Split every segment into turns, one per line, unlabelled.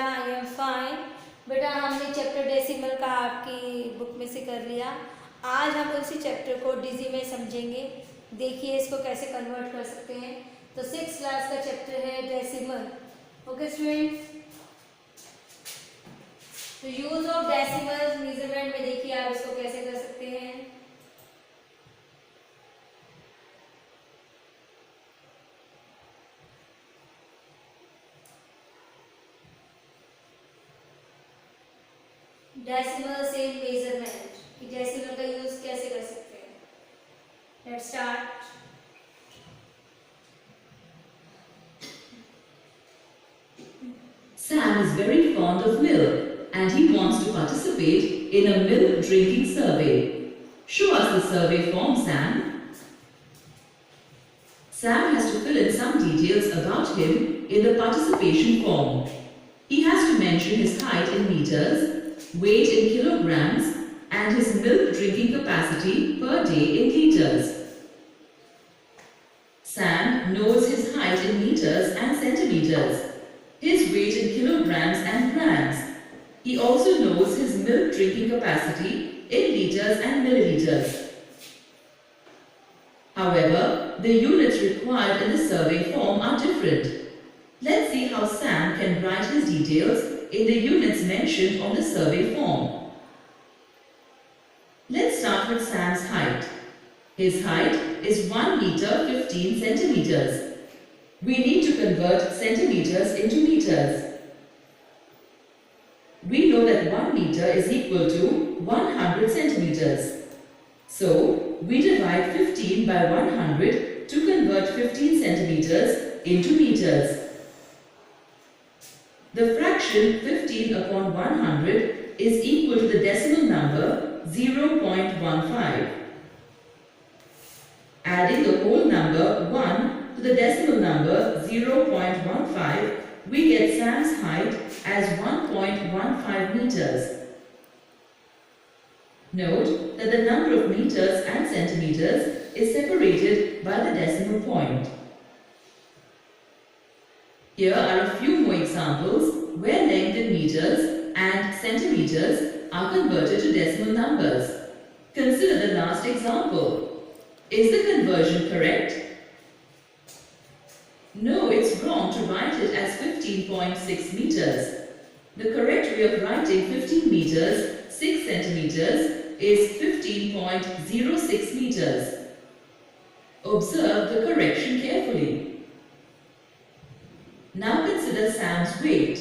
I am fine. बेटा हमने chapter decimal का आपकी बुक में से कर लिया। आज हम उसी चैप्टर को डिजी में समझेंगे। देखिए इसको कैसे कन्वर्ट कर सकते हैं। तो 6th क्लास का चैप्टर है डेसिमल। ओके स्टूडेंट्स, तो यूज ऑफ डेसिमल मेजरमेंट में देखिए आप इसको कैसे कर सकते हैं। डेसिमल से मेजरमेंट कि डेसिमल का यूज कैसे कर सकते हैं। Let's start.
Sam is very fond of milk and he wants to participate in a milk drinking survey. Show us the survey form, Sam. Sam has to fill in some details about him in the participation form. He has to mention his height in meters, weight in kilograms, and his milk drinking capacity per day in liters. Sam knows his height in meters and centimeters, his weight in kilograms and grams. He also knows his milk drinking capacity in liters and milliliters. However, the units required in the survey form are different. Let's see how Sam can write his details in the units mentioned on the survey form. Let's start with Sam's height. His height is 1 meter 15 centimeters. We need to convert centimeters into meters. We know that 1 meter is equal to 100 centimeters. So, we divide 15 by 100 to convert 15 centimeters into meters. The fraction 15 upon 100 is equal to the decimal number 0.15. Adding the whole number 1 to the decimal number 0.15, we get Sam's height as 1.15 meters. Note that the number of meters and centimeters is separated by the decimal point. Here are a few more examples where length in meters and centimeters are converted to decimal numbers. Consider the last example. Is the conversion correct? No, it's wrong to write it as 15.6 meters. The correct way of writing 15 meters 6 centimeters is 15.06 meters. Observe the correction carefully. Now consider Sam's weight.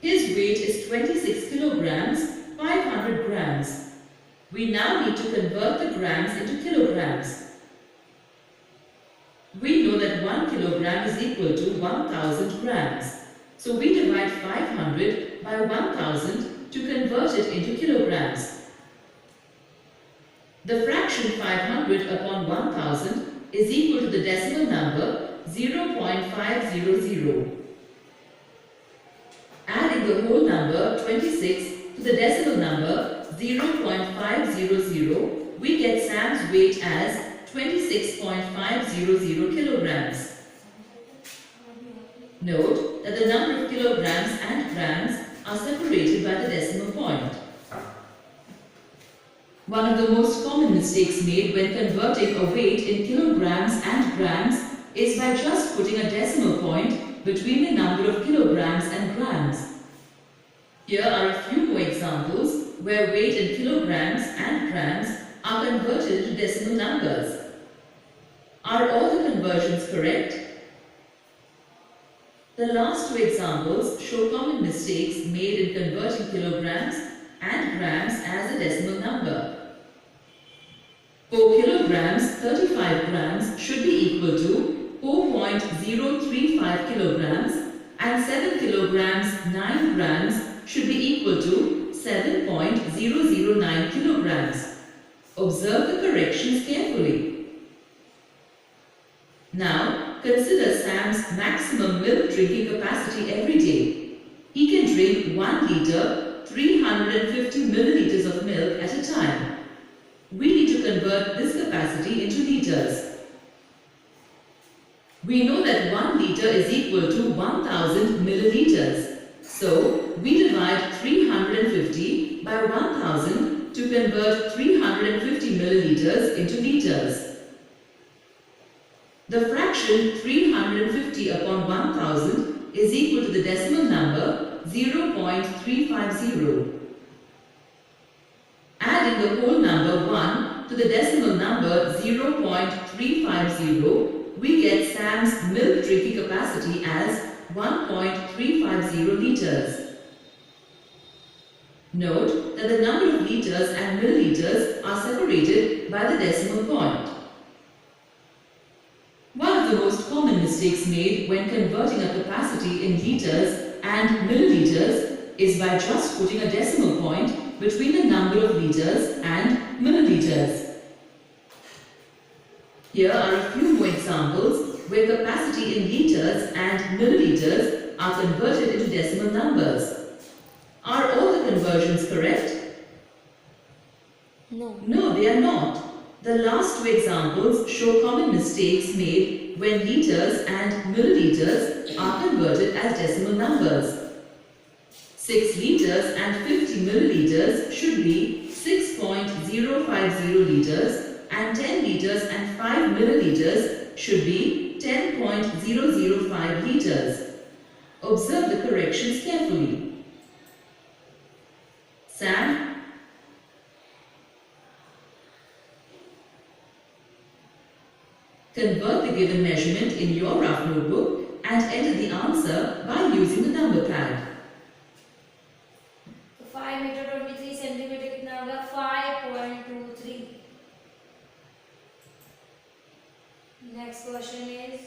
His weight is 26 kilograms, 500 grams. We now need to convert the grams into kilograms. We know that 1 kilogram is equal to 1000 grams. So we divide 500 by 1000 to convert it into kilograms. The fraction 500 upon 1000 is equal to the decimal number 0.500. Adding the whole number 26 to the decimal number 0.500, we get Sam's weight as 26.500 kilograms. Note that the number of kilograms and grams are separated by the decimal point. One of the most common mistakes made when converting a weight in kilograms and grams is by just putting a decimal point between the number of kilograms and grams. Here are a few more examples where weight in kilograms and grams are converted into decimal numbers. Are all the conversions correct? The last two examples show common mistakes made in converting kilograms and grams as a decimal number. For kilograms, 35 grams should be equal to 4.035 kilograms and 7 kilograms 9 grams should be equal to 7.009 kilograms. Observe the corrections carefully. Now, consider Sam's maximum milk drinking capacity every day. He can drink 1 liter, 350 milliliters of milk at a time. We need to convert this capacity into liters. We know that 1 liter is equal to 1000 milliliters. So, we divide 350 by 1000 to convert 350 milliliters into liters. The fraction 350 upon 1000 is equal to the decimal number 0.350. Adding the whole number 1 to the decimal number 0.350, we get Sam's milk drinking capacity as 1.350 liters. Note that the number of liters and milliliters are separated by the decimal point. One of the most common mistakes made when converting a capacity in liters and milliliters is by just putting a decimal point between the number of liters and milliliters. Here are a few more examples where capacity in liters and milliliters are converted into decimal numbers. Are all the conversions correct?
No.
No, they are not. The last two examples show common mistakes made when liters and milliliters are converted as decimal numbers. 6 liters and 50 milliliters should be 6.050 liters, and 10 liters and 5 milliliters should be 10.005 liters. Observe the corrections carefully. Sam? Convert the given measurement in your rough notebook and enter the answer by using the number pad.
5 metre 23 centimetre कितना होगा? 5.23. Next question is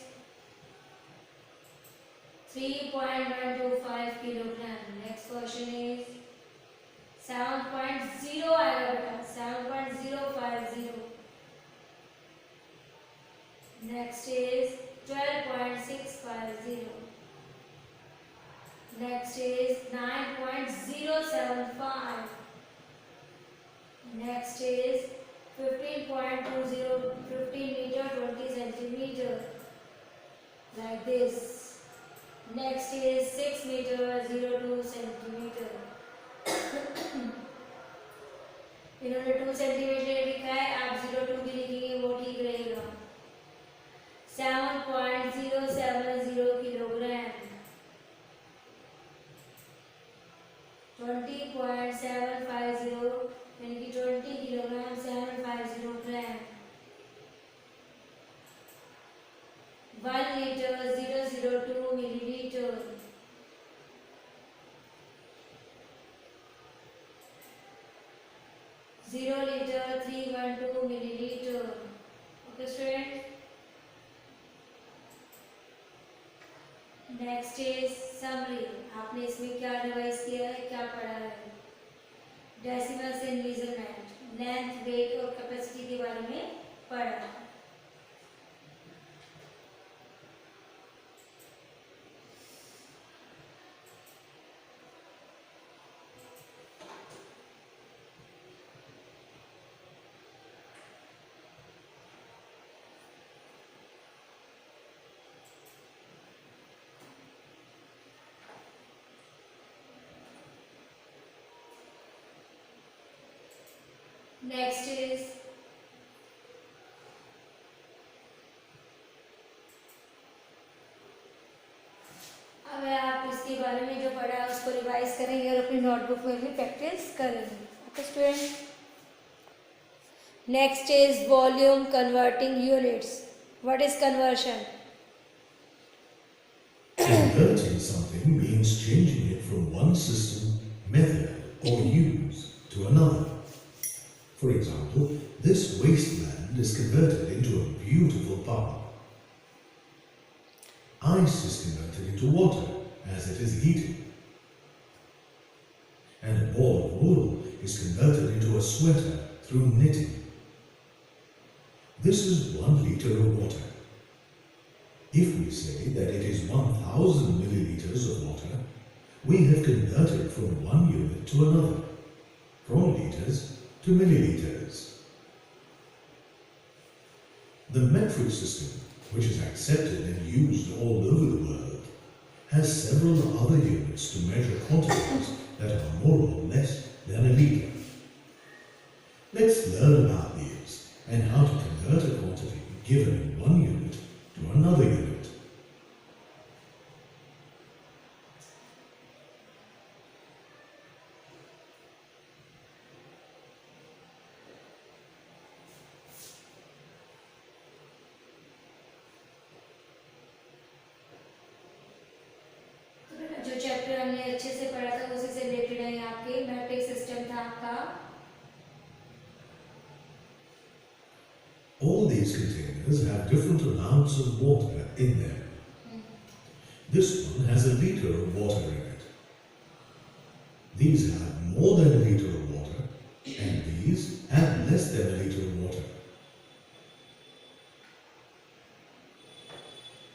3.125 kilogram. Next question is 7.0 आएगा बेटा, 7.050. Next is 12.650. Next is 9.075. Next is 15.20, 15 meter 20 centimeter, like this. Next is 6 meter 02 centimeter. इन्होंने 2 centimetre लिखा है, आप 02 भी लिखेंगे वो ठीक रहेगा. 7.070 किलोग्राम. 20.750 यानी कि 20 kilogram 750 gram. 1 litre 002 millilitre. 0 litre 312 millilitre. Okay student. Next is summary. आपने इसमें क्या रिवाइज किया है, क्या पढ़ा है? Decimals in measurement, length, weight और कैपेसिटी के बारे में पढ़ा. नेक्स्ट इज अब आप इसके बारे में जो पढ़ा है उसको रिवाइज करेंगे और अपनी नोटबुक में भी प्रैक्टिस करेंगे. Okay student. Next is volume converting units. What is conversion?
Converting something means changing it from one system, method, or use to another. For example, this wasteland is converted into a beautiful park. Ice is converted into water as it is heated. And a ball of wool is converted into a sweater through knitting. This is 1 liter of water. If we say that it is 1000 milliliters of water, we have converted from one unit to another, from liters to milliliters. The metric system, which is accepted and used all over the world, has several other units to measure quantities that are more or less than a liter. Let's learn about these and how to convert a quantity given in one unit to another unit.
जो chapter हमने अच्छे से पढ़ा था उसी से related है यहाँ पे मैट्रिक सिस्टम था आपका.
All these containers have different amounts of water in them. This one has a liter of water in it. These have more than a liter of water, and these have less than a liter of water.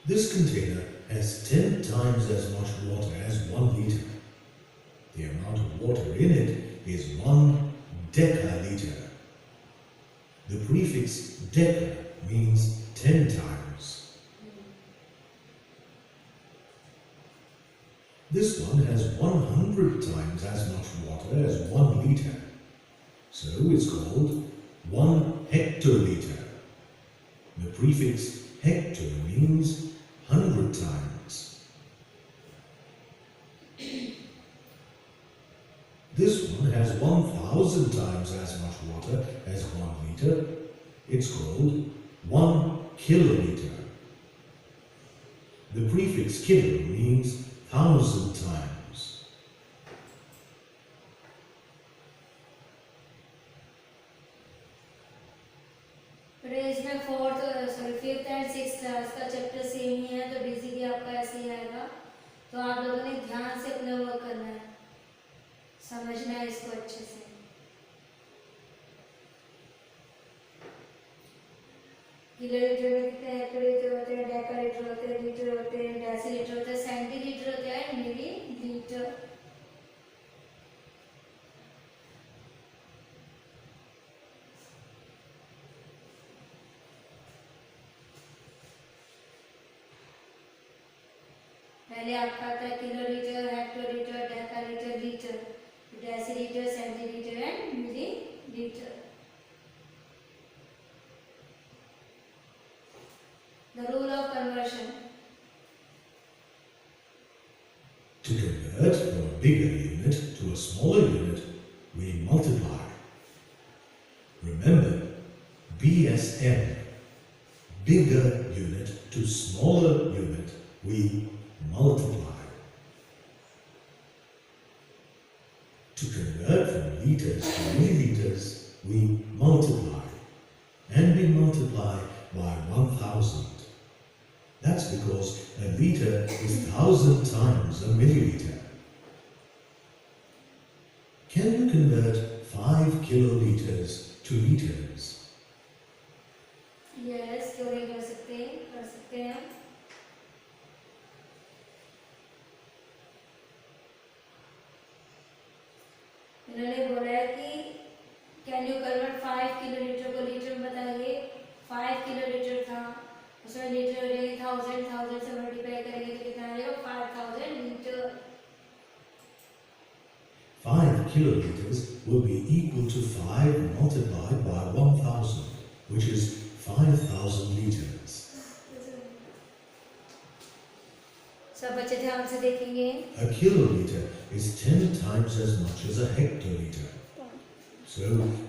This container has 10 times as much water as 1 liter. The amount of water in it is 1 decaliter. The prefix deca means 10 times. This one has 100 times as much water as 1 liter. So it's called 1 hectoliter. The prefix hecto means 100 times. This one has 1,000 times as much water as 1 liter. It's called 1 kiloliter. The prefix kilo means 1,000 times.
इसमें fifth and six class का chapter same ही है तो DG भी आपका ऐसे ही आएगा. तो आप लोगों ने ध्यान से अपना वर्क करना है, समझना है इसको अच्छे से. किलोलीटर में कितने हेक्टोलीटर होते हैं, डेकालीटर होते हैं, लीटर होते हैं, डेसीलीटर होते हैं, सेंटीलीटर होता है, मिलीलीटर. पहले आपका आता है kilolitre, hectolitre, decalitre, litre, decilitre, centilitre and millilitre. The rule of conversion.
To convert from a bigger unit to a smaller unit, we multiply. Remember, BSM, bigger unit to smaller unit, we multiply. To convert from liters to milliliters, we multiply. And we multiply by 1,000. That's because a liter is 1,000 times a milliliter. Can you convert 5 kiloliters to liters?
Yes, क्यों नहीं कर सकते हैं. इन्होंने बोला है कि can you convert 5 kilolitre को लीटर में बताइए. 5 किलोलीटर था, उसमें लीटर हो जाएगी 1000 से मल्टीप्लाई करेंगे तो कितना आ जाएगा 5000 litre.
5 kiloliters will be equal to 5 multiplied by 1,000, which is 5,000 liters.
सब बच्चे ध्यान से देखेंगे.
A kiloliter is 10 times as much as a hectoliter. So,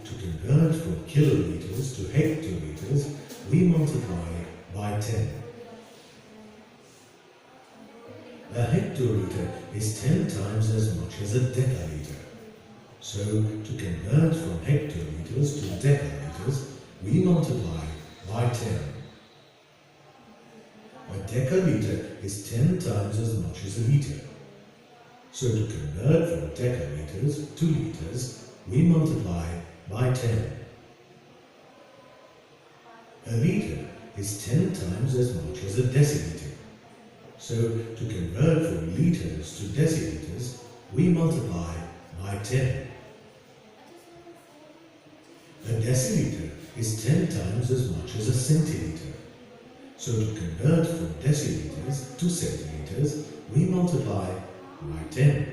to convert from kiloliters to hectoliters, we multiply by 10. A hectoliter is 10 times as much as a decaliter. So, to convert from hectoliters to decaliters, we multiply by 10. A decaliter is 10 times as much as a liter. So to convert from decaliters to liters, we multiply by 10. A liter is 10 times as much as a deciliter. So to convert from liters to deciliters, we multiply by 10. A deciliter is 10 times as much as a centiliter. So to convert from deciliters to centimeters, we multiply by 10.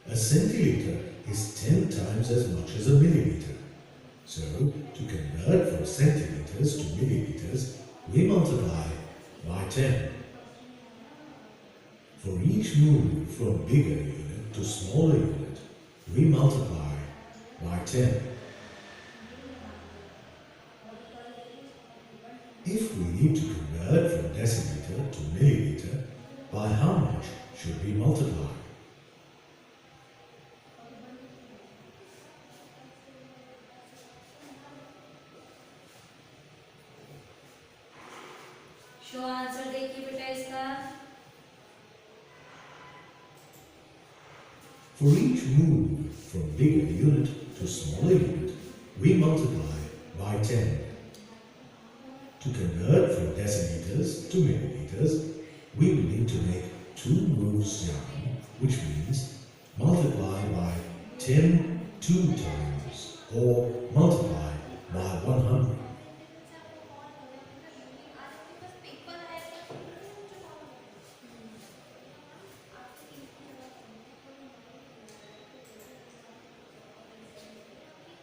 A centiliter is 10 times as much as a milliliter. So to convert from centiliters to milliliters, we multiply by 10. For each move from bigger unit to smaller unit, we multiply by 10. If we need to convert from deciliter to milliliter, by how much should we multiply?
Show answer देखिए बेटा इसका.
For each move from bigger unit to smaller unit, we multiply by 10. To convert from deciliters to milliliters, we will need to make 2 moves down, which means multiply by 10 2 times, or multiply by 100.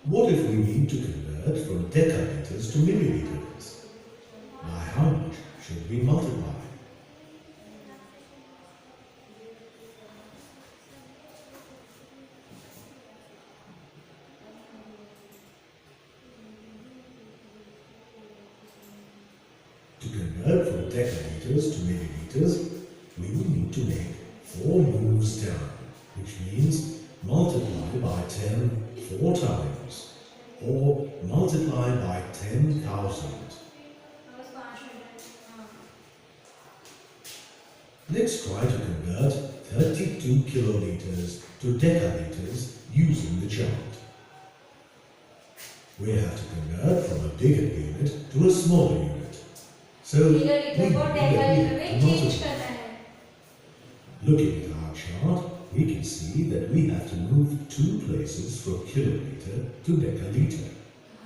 What if we need to convert from deciliters to milliliters? By how much should we multiply? To convert from deciliters to milliliters, we will need to make 4 moves down, which means multiply by 10 4 times, or multiply by 10,000. Let's try to convert 32 kiloliters to decaliters using the chart. We have to convert from a bigger unit to a smaller unit. So we
kilolitre को डेकालीटर में change करना है.
Looking at our chart, we can see that we have to move 2 places from kiloliter to decaliter.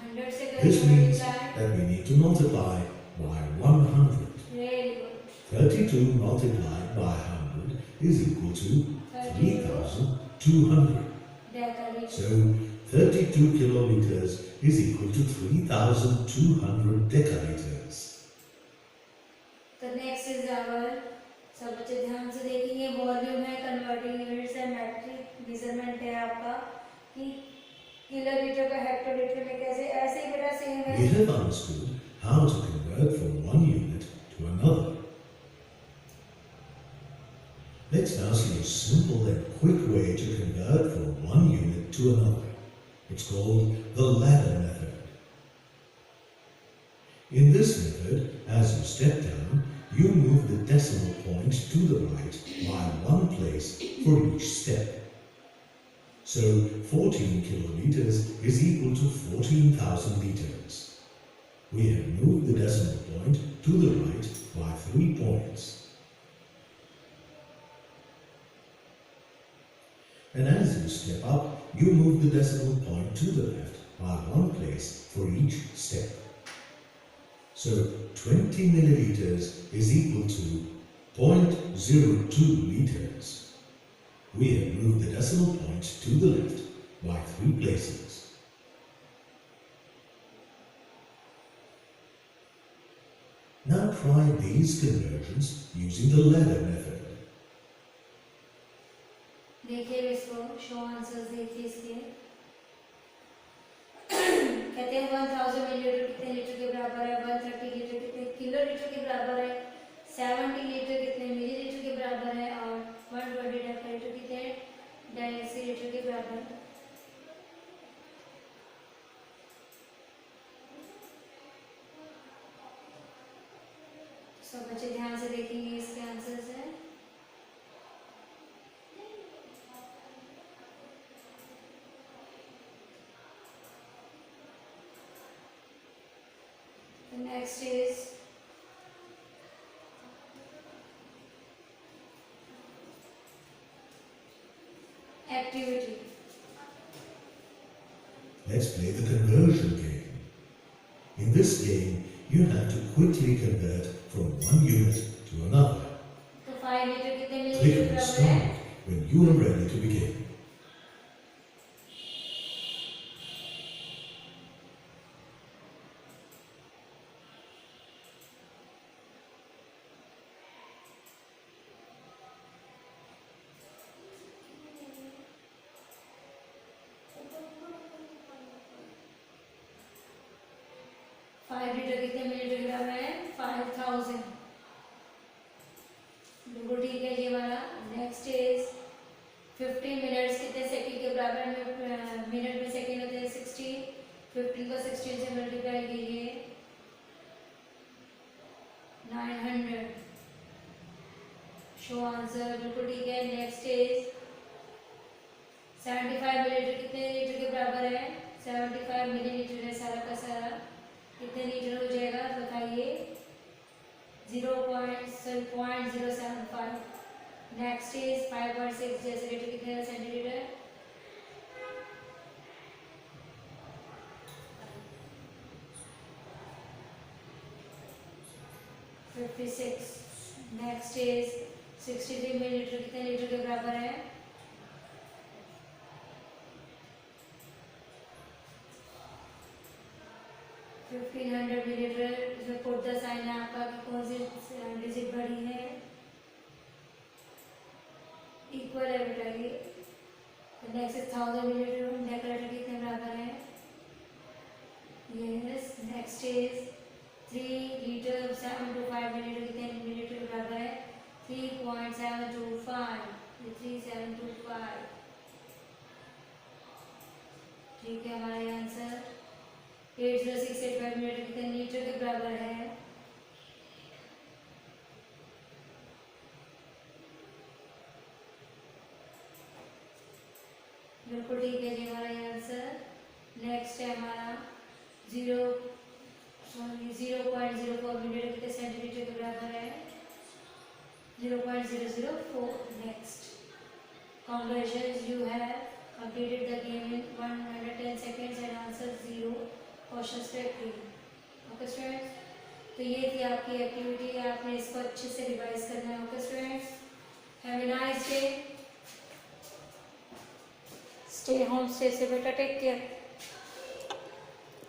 100 से
This means
करेंगे.
that we need to multiply by 100.
Very good.
32 multiplied by 100 is equal to 3,200.
डेकालीटर.
So 32 kiloliters is equal to 3,200 decaliters.
तो next is our, सब बच्चे ध्यान से देखेंगे. Volume है, converting units है, मैट्रिक मेजरमेंट है आपका कि किलोलीटर का हेक्टोलीटर में कैसे, ऐसे ही बेटा सेम
We
है.
have understood how to convert from one unit to another. Let's now see a simple and quick way to convert from one unit to another. It's called the ladder method. In this method, as you step down, you move the decimal point to the right by 1 place for each step. So 14 kiloliters is equal to 14,000 liters. We have moved the decimal point to the right by 3 points. And as you step up, you move the decimal point to the left by 1 place for each step. So 20 milliliters is equal to 0.02 liters. We have moved the decimal point to the left by 3 places. Now try these conversions using the ladder method.
देखिए इसको, show answers देखिए इसके. कहते हैं 1000 millilitre कितने litre के बराबर है, 130 लीटर कितने किलोलीटर के बराबर है, 70 लीटर कितने मिलीलीटर के बराबर है, और 120 डेसीलीटर कितने डेसीलीटर के बराबर है. सब बच्चे ध्यान से देखेंगे इसके आंसर्स हैं. The next is activity.
Let's play the conversion game. In this game, you have to quickly convert from one unit to another.
तो 5 लीटर कितने
Click
मिलीलीटर
on
बराबर है?
Start when you are ready to begin.
Five litre कितने millilitre के बराबर है? 5000। बिल्कुल ठीक है ये वाला। नेक्स्ट इज 15 मिनट्स कितने सेकंड के बराबर में? मिनट में सेकंड होते हैं 60। 15 को 16 से मल्टीप्लाई कीजिए, 900। Show answer. बिल्कुल ठीक है। नेक्स्ट इज 75 मिलीलीटर कितने लीटर के बराबर है? 75 मिलीलीटर है सारा का सारा। कितने लीटर हो जाएगा बताइए? 0.075। नेक्स्ट इज 5.6 जैसे लीटर कितने है सेंटीलीटर? 56। नेक्स्ट इज 63 मिलीलीटर कितने लीटर के बराबर है? 1500 मिलीलीटर। इसमें पुट द साइन है आपका कि कौन सी डिजिट बड़ी है? इक्वल है बेटा ये। Next is 1000 millilitre. डेकोरेटर कितने बराबर है? Yes. Next is 3 litre 725 millilitre कितने मिलीलीटर के बराबर है? 3.725। 3725। ठीक है हमारा आंसर। 80685 मिलीलीटर कितने लीटर के बराबर है? बिल्कुल ठीक है जी हमारा आंसर। नेक्स्ट है हमारा 0.04 मिलीलीटर कितने सेंटीमीटर के बराबर है? 0.004। Next. Congratulations, you have completed the game in 110 seconds and answered 0 questions correctly. Okay students, तो ये थी आपकी एक्टिविटी। आपने इसको अच्छे से रिवाइज करना है। Okay students, have a nice day. Stay home, stay safe बेटा, टेक केयर।